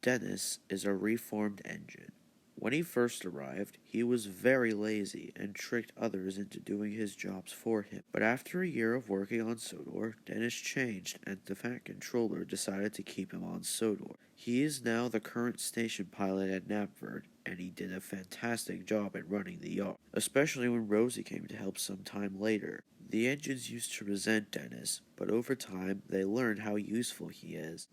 Dennis is a reformed engine. When he first arrived, he was very lazy and tricked others into doing his jobs for him. But after a year of working on Sodor, Dennis changed and the Fat Controller decided to keep him on Sodor. He is now the current station pilot at Knapford, and he did a fantastic job at running the yard, especially when Rosie came to help some time later. The engines used to resent Dennis, but over time they learned how useful he is.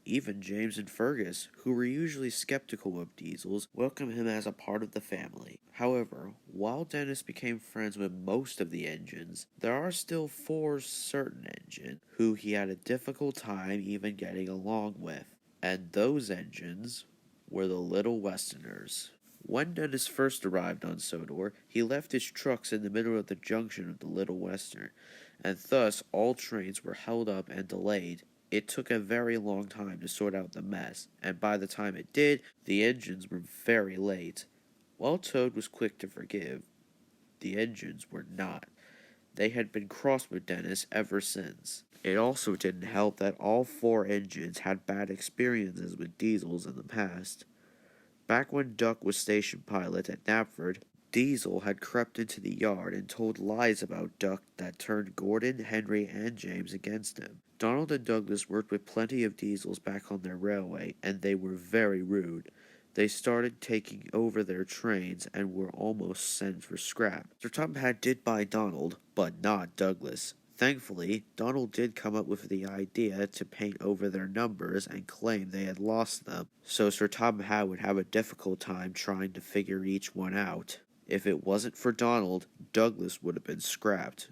Even James and Fergus, who were usually skeptical of Diesels, welcomed him as a part of the family. However, while Dennis became friends with most of the engines, there are still four certain engines who he had a difficult time even getting along with. And those engines were the Little Westerners. When Dennis first arrived on Sodor, he left his trucks in the middle of the junction of the Little Western, and thus all trains were held up and delayed. It took a very long time to sort out the mess, and by the time it did, the engines were very late. While Toad was quick to forgive, the engines were not. They had been cross with Dennis ever since. It also didn't help that all four engines had bad experiences with Diesels in the past. Back when Duck was station pilot at Knapford, Diesel had crept into the yard and told lies about Duck that turned Gordon, Henry, and James against him. Donald and Douglas worked with plenty of Diesels back on their railway, and they were very rude. They started taking over their trains and were almost sent for scrap. Sir Topham Hatt did buy Donald, but not Douglas. Thankfully, Donald did come up with the idea to paint over their numbers and claim they had lost them, so Sir Topham Hatt would have a difficult time trying to figure each one out. If it wasn't for Donald, Douglas would have been scrapped.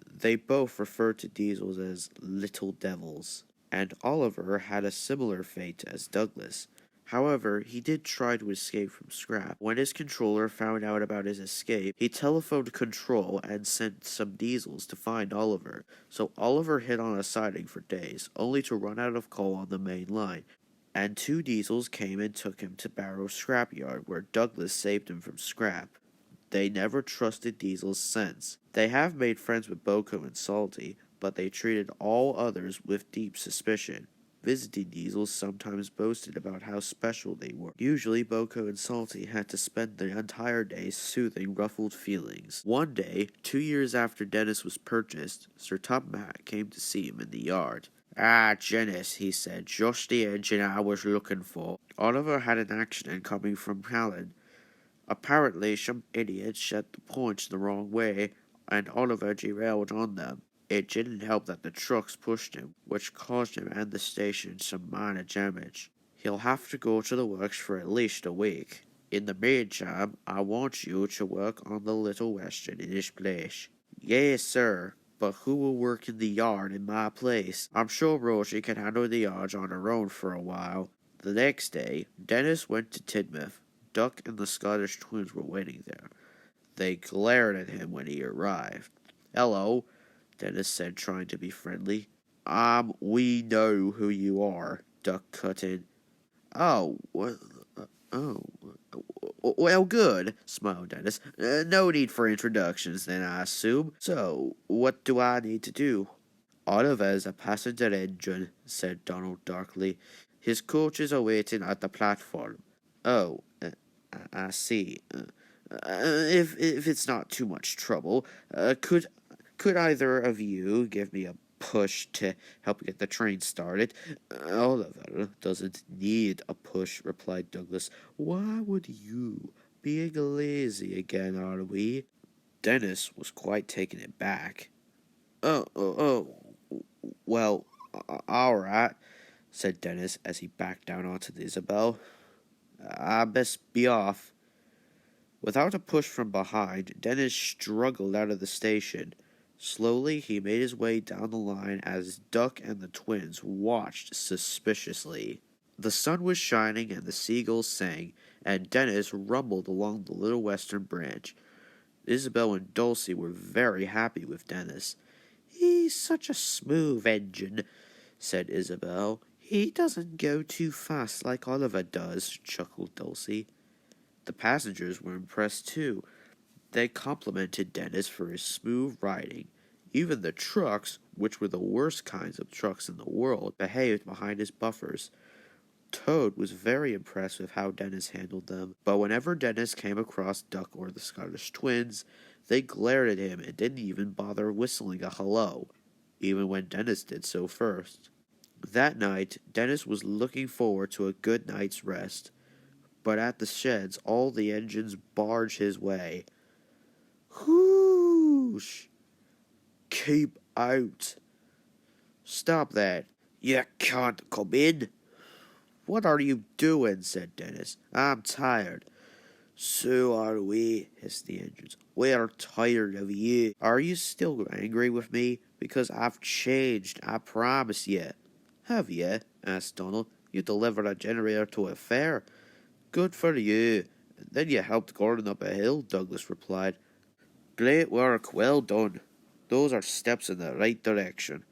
They both referred to Diesels as little devils, and Oliver had a similar fate as Douglas. However, he did try to escape from scrap. When his controller found out about his escape, he telephoned Control and sent some Diesels to find Oliver. So Oliver hid on a siding for days, only to run out of coal on the main line. And two Diesels came and took him to Barrow Scrapyard, where Douglas saved him from scrap. They never trusted Diesels since. They have made friends with Boko and Salty, but they treated all others with deep suspicion. Visiting Diesels sometimes boasted about how special they were. Usually, Boko and Salty had to spend the entire day soothing ruffled feelings. One day, 2 years after Dennis was purchased, Sir Topham Hatt came to see him in the yard. "Ah, Dennis," he said, "just the engine I was looking for." Oliver had an accident coming from Callan. Apparently, some idiot set the points the wrong way, and Oliver derailed on them. It didn't help that the trucks pushed him, which caused him and the station some minor damage. He'll have to go to the works for at least a week. In the meantime, I want you to work on the Little Western in his place. Yes, sir. But who will work in the yard in my place? I'm sure Rosie can handle the yards on her own for a while. The next day, Dennis went to Tidmouth. Duck and the Scottish twins were waiting there. They glared at him when he arrived. "Hello," Dennis said, trying to be friendly. We know who you are," Duck cut in. "Oh, oh, well, good," smiled Dennis. "No need for introductions, then, I assume. So, what do I need to do?" "Oliver's a passenger engine," said Donald darkly. "His coaches are waiting at the platform." "Oh, I see. If it's not too much trouble, could either of you give me a push to help get the train started?" "Oliver doesn't need a push," replied Douglas. "Why would you? Being lazy again, are we?" Dennis was quite taken aback. Well, all right," said Dennis as he backed down onto the Isabel. "I best be off." Without a push from behind, Dennis struggled out of the station. Slowly, he made his way down the line as Duck and the twins watched suspiciously. The sun was shining and the seagulls sang, and Dennis rumbled along the Little Western branch. Isabel and Dulcie were very happy with Dennis. "He's such a smooth engine," said Isabel. "He doesn't go too fast like Oliver does," chuckled Dulcie. The passengers were impressed too. They complimented Dennis for his smooth riding. Even the trucks, which were the worst kinds of trucks in the world, behaved behind his buffers. Toad was very impressed with how Dennis handled them, but whenever Dennis came across Duck or the Scottish twins, they glared at him and didn't even bother whistling a hello, even when Dennis did so first. That night, Dennis was looking forward to a good night's rest, but at the sheds all the engines barged his way. Whoosh! Keep out! Stop that! You can't come in! What are you doing? Said Dennis. I'm tired. So are we, hissed the engines. We're tired of you. Are you still angry with me? Because I've changed, I promise you. Have you? Asked Donald. You delivered a generator to a fair. Good for you. Then you helped Gordon up a hill, Douglas replied. Great work, well done. Those are steps in the right direction.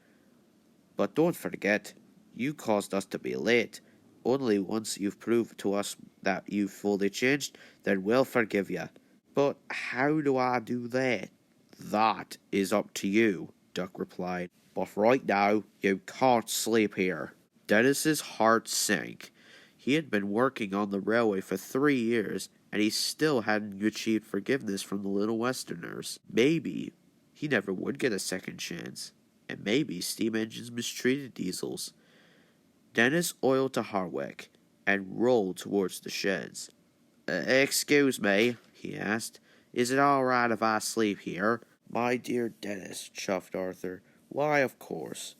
But don't forget, you caused us to be late. Only once you've proved to us that you've fully changed, then we'll forgive you. But how do I do that? That is up to you, Duck replied. But right now, you can't sleep here. Dennis's heart sank. He had been working on the railway for 3 years, and he still hadn't achieved forgiveness from the Little Westerners. Maybe he never would get a second chance, and maybe steam engines mistreated diesels. Dennis oiled to Harwick and rolled towards the sheds. Excuse me, he asked. Is it all right if I sleep here? My dear Dennis, chuffed Arthur. Why, of course.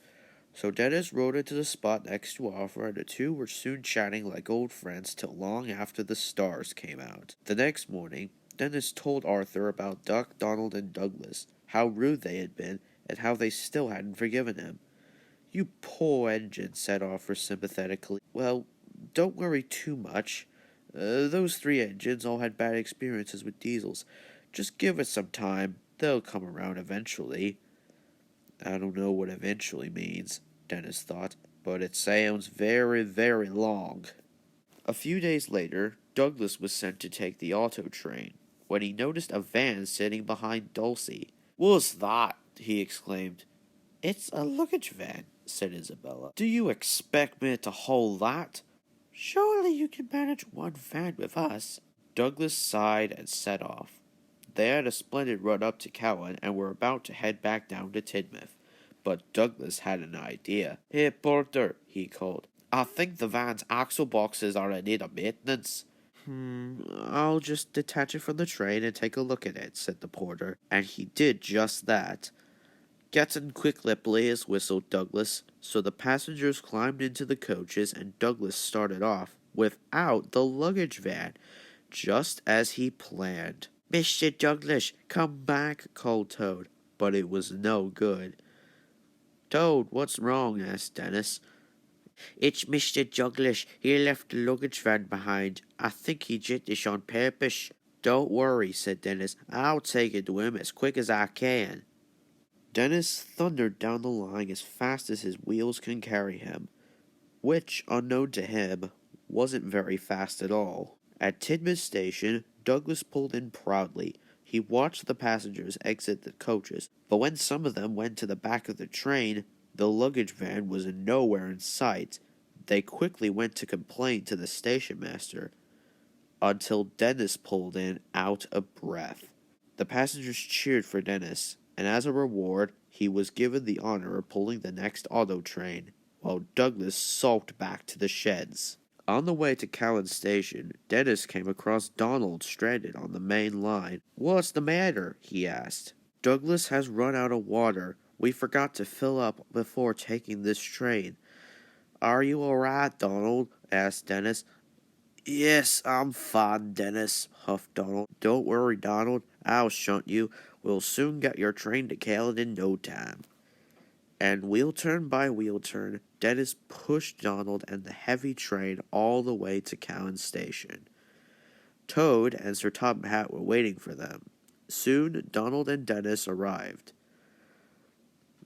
So Dennis rode into the spot next to Arthur, and the two were soon chatting like old friends till long after the stars came out. The next morning, Dennis told Arthur about Duck, Donald, and Douglas, how rude they had been, and how they still hadn't forgiven him. You poor engine, said Arthur sympathetically. Well, don't worry too much. Those 3 engines all had bad experiences with diesels. Just give it some time. They'll come around eventually. I don't know what eventually means, Dennis thought, but it sounds very, very long. A few days later, Douglas was sent to take the auto train, when he noticed a van sitting behind Dulcie. What's that? He exclaimed. It's a luggage van, said Isabella. Do you expect me to hold that? Surely you can manage one van with us. Douglas sighed and set off. They had a splendid run up to Cowan and were about to head back down to Tidmouth. But Douglas had an idea. Hey, Porter, he called. I think the van's axle boxes are in need of maintenance. I'll just detach it from the train and take a look at it, said the porter, and he did just that. Get in quickly, please, whistled Douglas. So the passengers climbed into the coaches, and Douglas started off without the luggage van, just as he planned. Mr. Douglas, come back, called Toad, but it was no good. Toad, what's wrong? Asked Dennis. It's Mr. Douglas. He left the luggage van behind. I think he did this on purpose. Don't worry, said Dennis. I'll take it to him as quick as I can. Dennis thundered down the line as fast as his wheels can carry him, which, unknown to him, wasn't very fast at all. At Tidmouth Station, Douglas pulled in proudly. He watched the passengers exit the coaches, but when some of them went to the back of the train, the luggage van was nowhere in sight. They quickly went to complain to the station master, until Dennis pulled in out of breath. The passengers cheered for Dennis, and as a reward, he was given the honor of pulling the next auto train, while Douglas sulked back to the sheds. On the way to Cowan Station, Dennis came across Donald stranded on the main line. What's the matter? He asked. Douglas has run out of water. We forgot to fill up before taking this train. Are you all right, Donald? Asked Dennis. Yes, I'm fine, Dennis, huffed Donald. Don't worry, Donald. I'll shunt you. We'll soon get your train to Cowan in no time. And wheel turn by wheel turn, Dennis pushed Donald and the heavy train all the way to Cowan Station. Toad and Sir Topham Hatt were waiting for them. Soon Donald and Dennis arrived.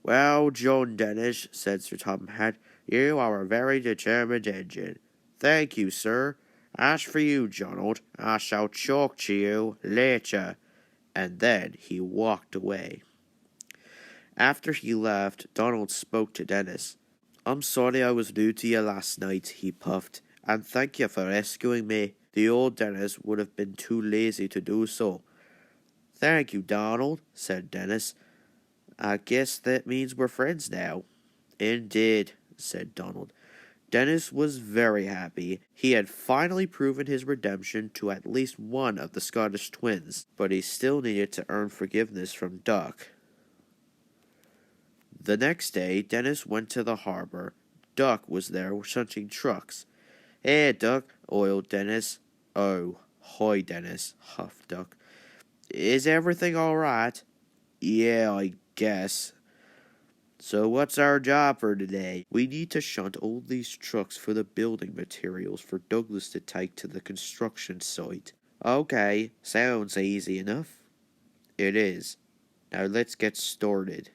Well, John Dennis, said Sir Topham Hatt, you are a very determined engine. Thank you, sir. As for you, Donald, I shall talk to you later. And then he walked away. After he left, Donald spoke to Dennis. I'm sorry I was rude to you last night, he puffed. and thank you for rescuing me. The old Dennis would have been too lazy to do so. Thank you, Donald, said Dennis. I guess that means we're friends now. Indeed, said Donald. Dennis was very happy. He had finally proven his redemption to at least one of the Scottish twins, but he still needed to earn forgiveness from Duck. The next day, Dennis went to the harbor. Duck was there shunting trucks. Hey, Duck, oiled Dennis. Oh, hi, Dennis, huffed Duck. Is everything all right? Yeah, I guess. So what's our job for today? We need to shunt all these trucks for the building materials for Douglas to take to the construction site. Okay, sounds easy enough. It is. Now let's get started.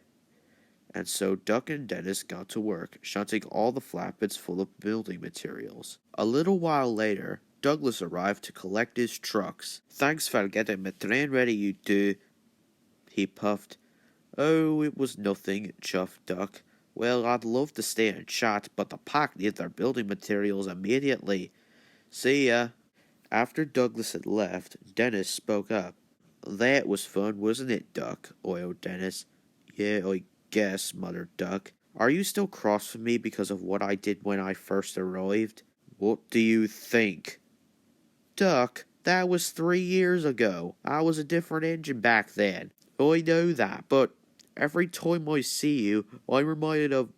And so Duck and Dennis got to work, shunting all the flatbeds full of building materials. A little while later, Douglas arrived to collect his trucks. Thanks for getting my train ready, you two, he puffed. Oh, it was nothing, chuffed Duck. Well, I'd love to stay and chat, but the pack need their building materials immediately. See ya. After Douglas had left, Dennis spoke up. That was fun, wasn't it, Duck? Oiled Dennis. Yeah, I guess, muttered Duck. Are you still cross with me because of what I did when I first arrived? What do you think? Duck, that was 3 years ago. I was a different engine back then. I know that, but every time I see you, I'm reminded of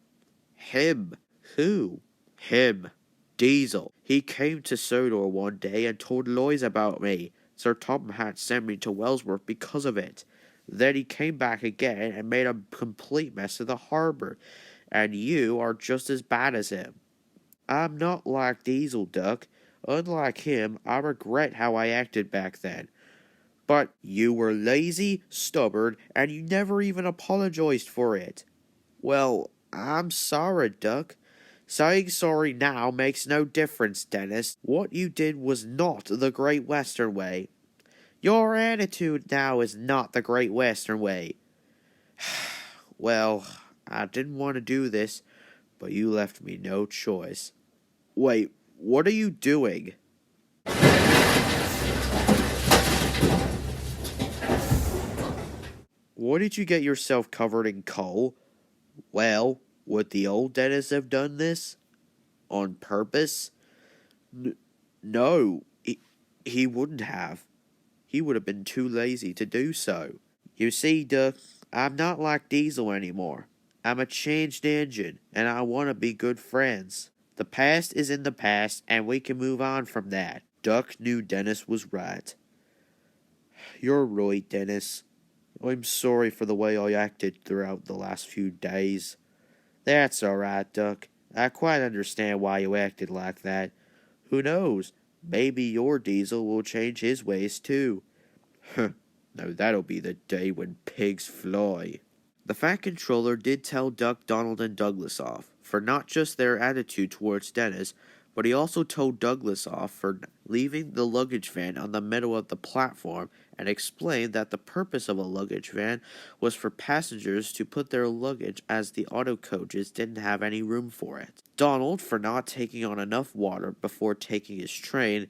him. Who? Him. Diesel. He came to Sodor one day and told lies about me. Sir Topham Hatt sent me to Wellsworth because of it. Then he came back again and made a complete mess of the harbor. And you are just as bad as him. I'm not like Diesel, Duck. Unlike him, I regret how I acted back then. But you were lazy, stubborn, and you never even apologized for it. Well, I'm sorry, Duck. Saying sorry now makes no difference, Dennis. What you did was not the Great Western Way. Your attitude now is not the Great Western Way. Well, I didn't want to do this, but you left me no choice. Wait, what are you doing? Why did you get yourself covered in coal? Well, would the old Dennis have done this? On purpose? No, he wouldn't have. He would have been too lazy to do so. You see, Duck, I'm not like Diesel anymore. I'm a changed engine, and I want to be good friends. The past is in the past, and we can move on from that. Duck knew Dennis was right. You're right, Dennis. I'm sorry for the way I acted throughout the last few days. That's all right, Duck. I quite understand why you acted like that. Who knows? Maybe your Diesel will change his ways too. Huh. Now that'll be the day when pigs fly. The Fat Controller did tell Duck, Donald, and Douglas off for not just their attitude towards Dennis, but he also told Douglas off for leaving the luggage van on the middle of the platform and explained that the purpose of a luggage van was for passengers to put their luggage as the auto coaches didn't have any room for it. Donald for not taking on enough water before taking his train,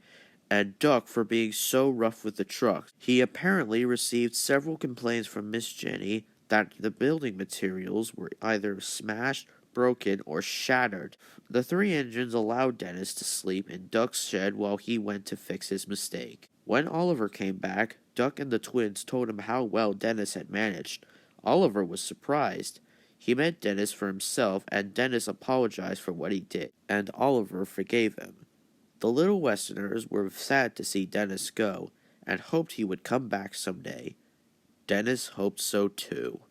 and Duck for being so rough with the truck. He apparently received several complaints from Miss Jenny that the building materials were either smashed, broken, or shattered. The 3 engines allowed Dennis to sleep in Duck's shed while he went to fix his mistake. When Oliver came back, Duck and the twins told him how well Dennis had managed. Oliver was surprised. He met Dennis for himself, and Dennis apologized for what he did, and Oliver forgave him. The Little Westerners were sad to see Dennis go, and hoped he would come back someday. Dennis hoped so too.